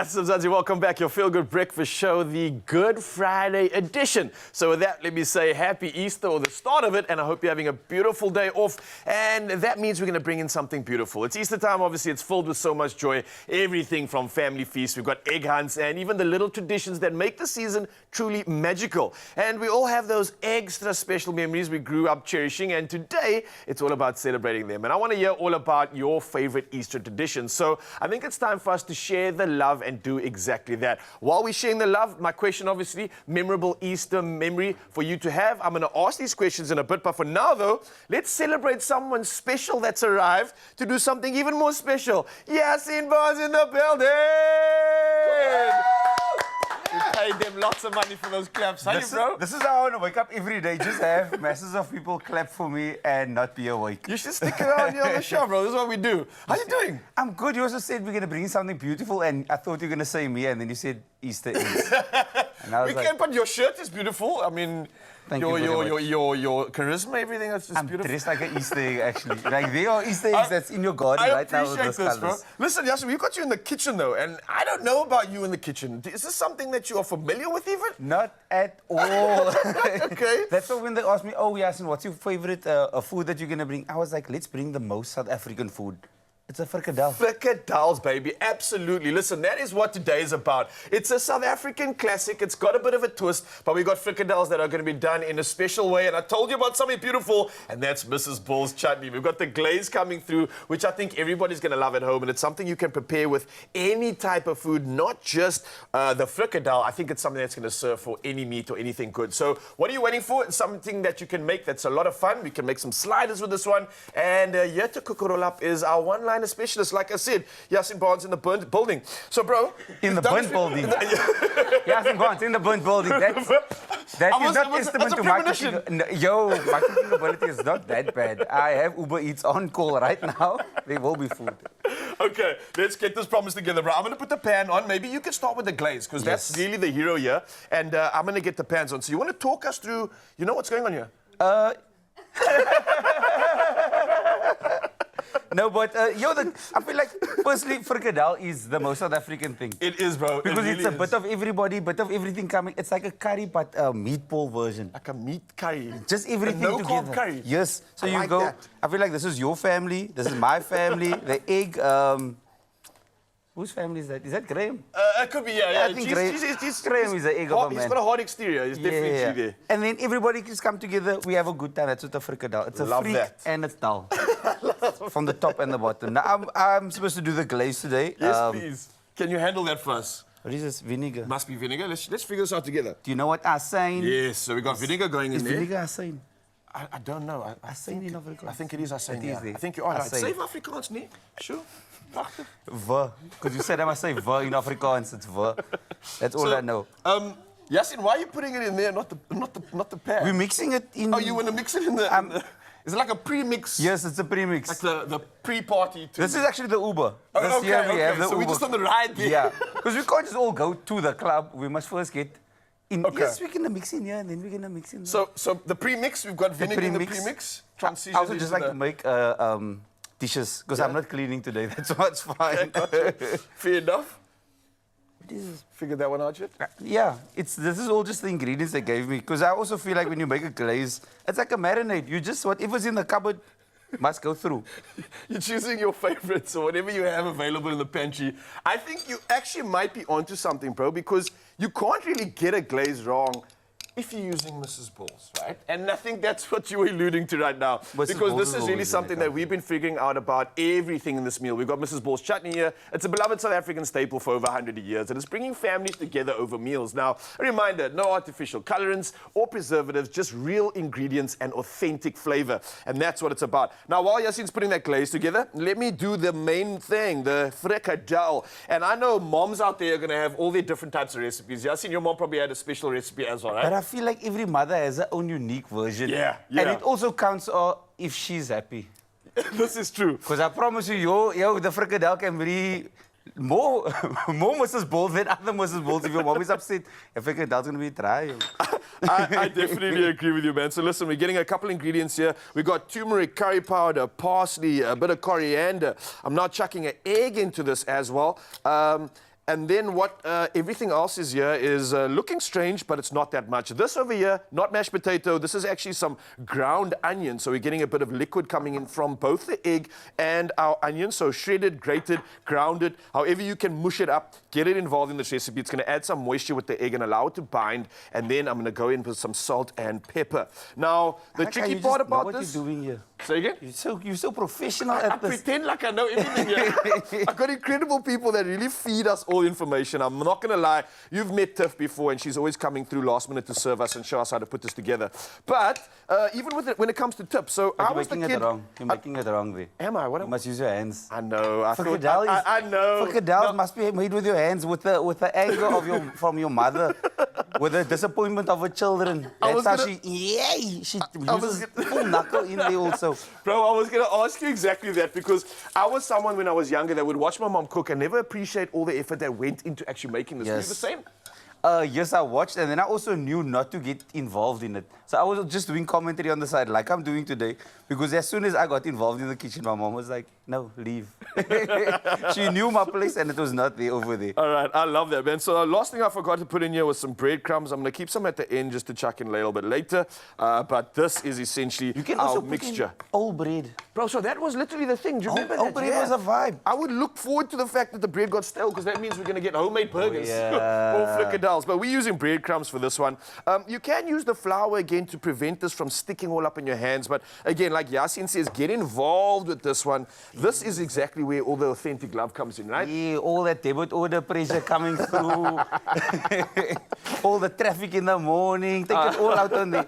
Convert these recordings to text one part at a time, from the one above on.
Massive Zazi, welcome back. Your Feel Good Breakfast Show, the Good Friday edition. So with that, let me say Happy Easter, or the start of it, and I hope you're having a beautiful day off. And that means we're going to bring in something beautiful. It's Easter time, obviously. It's filled with so much joy. Everything from family feasts, we've got egg hunts, and even the little traditions that make the season truly magical. And we all have those extra special memories we grew up cherishing, and today, it's all about celebrating them. And I want to hear all about your favorite Easter traditions. So I think it's time for us to share the love and do exactly that. While we're sharing the love, my question, obviously, memorable Easter memory for you to have. I'm going to ask these questions in a bit, but for now, though, let's celebrate someone special that's arrived to do something even more special. Yasin Barnes in the building! We paid them lots of money for those claps. How you, bro? This is how I want to wake up every day. Just have masses of people clap for me and not be awake. You should stick around here on the show, bro. This is what we do. How you doing? I'm good. You also said we're going to bring something beautiful, and I thought you were going to say me, and then you said Easter eggs. And I was can, but your shirt is beautiful. I mean, your charisma, everything is just beautiful. I'm dressed like an Easter egg, actually. Like, there are Easter eggs that's in your garden right now with those this, colors. Bro. Listen, Yasin, we've got you in the kitchen, though, and I don't know about you in the kitchen. Is this something that you are familiar with, even? Not at all. Okay. That's why when they asked me, oh, Yasin, what's your favorite food that you're going to bring? I was like, let's bring the most South African food. It's a frikkadel. Frikkadels, baby. Absolutely. Listen, that is what today is about. It's a South African classic. It's got a bit of a twist, but we got frikkadels that are going to be done in a special way. And I told you about something beautiful, and that's Mrs. Bull's chutney. We've got the glaze coming through, which I think everybody's going to love at home. And it's something you can prepare with any type of food, not just the frikkadel. I think it's something that's going to serve for any meat or anything good. So what are you waiting for? It's something that you can make that's a lot of fun. We can make some sliders with this one. And here to cook it all up is our one-line specialist, like I said, Yasin Barnes in the burnt building. So, bro, in the burnt building. Yasin Barnes in the burnt building. That is not testament to marketing. No, yo, marketing ability is not that bad. I have Uber Eats on call right now. There will be food. Okay, let's get this promise together, bro. I'm going to put the pan on. Maybe you can start with the glaze, because that's really the hero here. And I'm going to get the pans on. So you want to talk us through, you know what's going on here? No, but I feel like, firstly, frikkadel is the most South African thing. It is, bro. Because it's a bit of everybody, bit of everything coming. It's like a curry, but a meatball version. Like a meat curry. Just everything together. No-carb curry. Yes. So you like go, that. I feel like this is your family, this is my family, the egg, whose family is that? Is that Graham? It could be, yeah. I think Graham is the egg of a man. He's got a hard exterior. He's definitely there. And then everybody just come together. We have a good time. That's what a frikkadel. It's a freak and it's dull. From the top and the bottom. Now, I'm supposed to do the glaze today. Yes, please. Can you handle that for us? What is this? Vinegar. Must be vinegar. Let's figure this out together. Do you know what asain? Yes, so we got vinegar going in there. Is vinegar asain? I don't know. Asain in Afrikaans. I think it is asain. It is there. I think you are right. Asain. Save Afrikaans, nee? Sure. Because you said I must say v in Afrikaans. It's v. That's all I know. Yasin, why are you putting it in there, not the pan? We're mixing it in. Oh, you want to mix it in the... Is it like a pre-mix? Yes, it's a pre-mix. Like the pre-party. This is actually the Uber. Oh, we have the so Uber. we're just on the ride there. Yeah, because we can't just all go to the club. We must first get in. Okay. Yes, we're going to mix in here, and then we're going to mix in. So the pre-mix, we've got vinegar in the pre-mix. I also just like to make dishes, because I'm not cleaning today. That's what's fine. Fair enough. What is this? Figured that one out yet? Yeah, this is all just the ingredients they gave me. Because I also feel like when you make a glaze, it's like a marinade. You just, whatever's in the cupboard must go through. You're choosing your favorites or whatever you have available in the pantry. I think you actually might be onto something, bro, because you can't really get a glaze wrong if you're using Mrs. Bull's, right? And I think that's what you're alluding to right now. Because this is really something that we've been figuring out about everything in this meal. We've got Mrs. Bull's chutney here. It's a beloved South African staple for over 100 years, and it's bringing families together over meals. Now, a reminder, no artificial colorants or preservatives, just real ingredients and authentic flavor. And that's what it's about. Now, while Yasin's putting that glaze together, let me do the main thing, the frikkadel. And I know moms out there are going to have all their different types of recipes. Yasin, your mom probably had a special recipe as well, right? But I feel like every mother has her own unique version. Yeah. And it also counts if she's happy. This is true. Because I promise you, the frikkadel can be more Mrs. Bull than other Mrs. Bulls. If your mom is upset, the frikkadel's going to be dry. I definitely agree with you, man. So listen, we're getting a couple ingredients here. We got turmeric, curry powder, parsley, a bit of coriander. I'm now chucking an egg into this as well. And then what everything else is here is looking strange, but it's not that much. This over here, not mashed potato. This is actually some ground onion. So we're getting a bit of liquid coming in from both the egg and our onion. So shredded, grated, grounded, however you can mush it up, get it involved in this recipe. It's going to add some moisture with the egg and allow it to bind. And then I'm going to go in with some salt and pepper. Now, the tricky part about what this... What are you doing here? Say again? You're so professional at this. I pretend like I know everything here. I've got incredible people that really feed us all information. I'm not going to lie. You've met Tiff before, and she's always coming through last minute to serve us and show us how to put this together. But even with it, when it comes to tips, so but I was the kid... You're making it wrong there. Am I? What you must use your hands. I know. I know. Frikkadel must be made with your hands, with the anger from your mother, with the disappointment of her children. That's how she uses full knuckle in there also. Bro, I was going to ask you exactly that because I was someone when I was younger that would watch my mom cook and never appreciate all the effort that went into actually making this. Yes. Were you the same? Yes, I watched, and then I also knew not to get involved in it. So I was just doing commentary on the side, like I'm doing today, because as soon as I got involved in the kitchen, my mom was like, no, leave. She knew my place, and it was not there over there. All right, I love that, man. So last thing I forgot to put in here was some breadcrumbs. I'm going to keep some at the end just to chuck in a little bit later. But this is essentially you can our also mixture. Put in old bread. Bro, so that was literally the thing. Do you remember that? Old bread was a vibe. I would look forward to the fact that the bread got stale because that means we're going to get homemade burgers or frikkadels. But we're using breadcrumbs for this one. You can use the flour again to prevent this from sticking all up in your hands. But again, like Yasin says, get involved with this one. This is exactly where all the authentic love comes in, right? Yeah, all that debit order pressure coming through. All the traffic in the morning. Take it all out on there.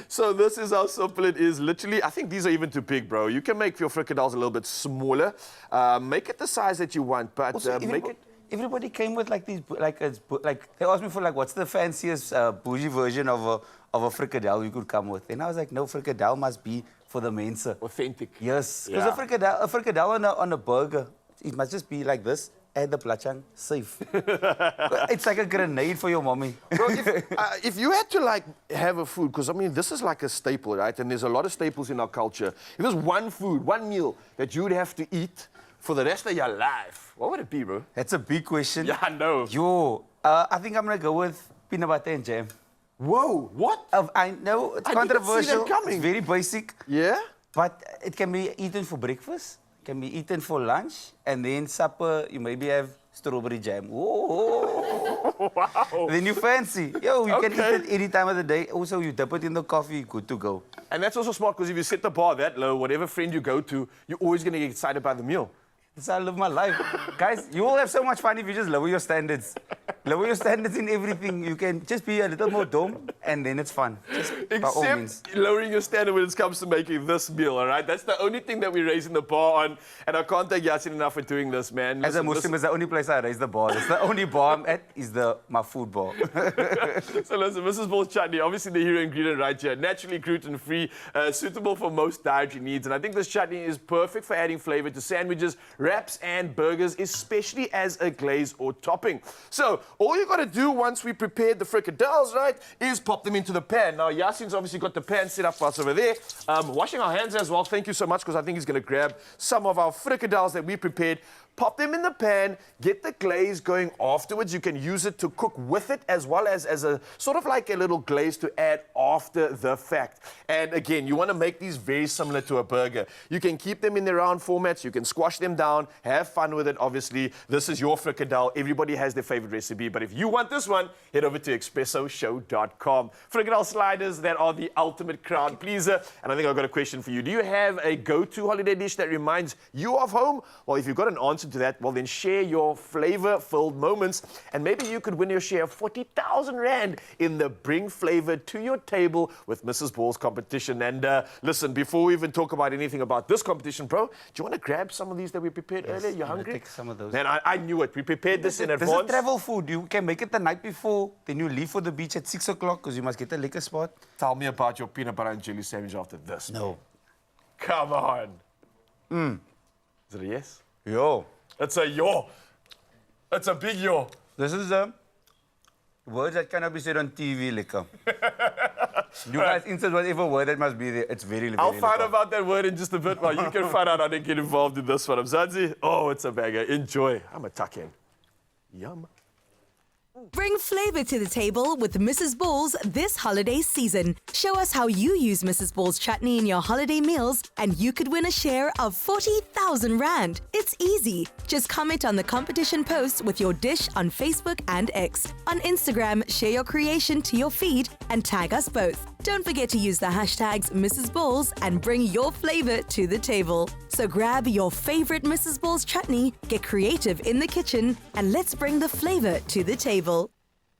So this is how simple it is. Literally, I think these are even too big, bro. You can make your frikkadels a little bit smaller. Make it the size that you want, but also, make it... Everybody came with like these, like they asked me for like, what's the fanciest bougie version of a frikkadel you could come with? And I was like, no, frikkadel must be for the Mensa. Authentic. Yes, because a frikkadel on a burger, it must just be like this. Add the plachang, safe. It's like a grenade for your mommy. Bro, if you had to like have a food, because I mean this is like a staple, right? And there's a lot of staples in our culture. If there's one food, one meal that you'd have to eat for the rest of your life, what would it be, bro? That's a big question. Yeah, I know. Yo, I think I'm gonna go with peanut butter and jam. Whoa, what? I know it's controversial. Didn't see that coming. It's very basic. Yeah? But it can be eaten for breakfast, can be eaten for lunch, and then supper, you maybe have strawberry jam. Whoa. Wow. Then you fancy. Yo, you can eat it any time of the day. Also, you dip it in the coffee, good to go. And that's also smart because if you set the bar that low, whatever friend you go to, you're always going to get excited by the meal. That's how I live my life. Guys, you will have so much fun if you just lower your standards. Lower your standards in everything. You can just be a little more dumb, and then it's fun. Just by all means. Except lowering your standard when it comes to making this meal, all right? That's the only thing that we're raising the bar on, and I can't thank Yasin enough for doing this, man. As a Muslim, it's the only place I raise the bar. It's the only bar I'm at is my food bar. So listen, Mrs. Ball's chutney, obviously the hero ingredient right here, naturally gluten-free, suitable for most dietary needs, and I think this chutney is perfect for adding flavor to sandwiches, wraps, and burgers, especially as a glaze or topping. So all you got to do once we prepared the frikkadels, right, is pop them into the pan. Now, Yasin's obviously got the pan set up for us over there. Washing our hands as well. Thank you so much, because I think he's going to grab some of our frikkadels that we prepared. Pop them in the pan, get the glaze going afterwards. You can use it to cook with it as well as a sort of like a little glaze to add after the fact. And again, you want to make these very similar to a burger. You can keep them in their round formats. You can squash them down, have fun with it. Obviously, this is your frikkadel. Everybody has their favorite recipe. But if you want this one, head over to expressoshow.com. Frikkadel sliders that are the ultimate crowd pleaser. And I think I've got a question for you. Do you have a go-to holiday dish that reminds you of home? Well, if you've got an answer to that, well, then share your flavor-filled moments, and maybe you could win your share of 40,000 Rand in the Bring Flavor to Your Table with Mrs. Ball's competition. And listen, before we even talk about anything about this competition, bro, do you want to grab some of these that we prepared earlier? You hungry? Take some of those. Man, I knew it. We prepared this in advance. This is travel food. You can make it the night before, then you leave for the beach at 6 o'clock because you must get a liquor spot. Tell me about your peanut butter and jelly sandwich after this. No. Come on. Is it a yes? Yo. It's a yo. It's a big yo. This is words that cannot be said on TV, liquor. You guys insert whatever word that must be there. It's very, very I'll find out about that word in just a bit while you can find out how to get involved in this one. Mzansi, oh, it's a bagger. Enjoy. I'm a tuck in. Yum. Bring flavor to the table with Mrs. Ball's this holiday season. Show us how you use Mrs. Ball's chutney in your holiday meals and you could win a share of 40,000 Rand. It's easy. Just comment on the competition post with your dish on Facebook and X. On Instagram, share your creation to your feed and tag us both. Don't forget to use the hashtags Mrs. Balls and bring your flavor to the table. So grab your favorite Mrs. Ball's chutney, get creative in the kitchen, and let's bring the flavor to the table.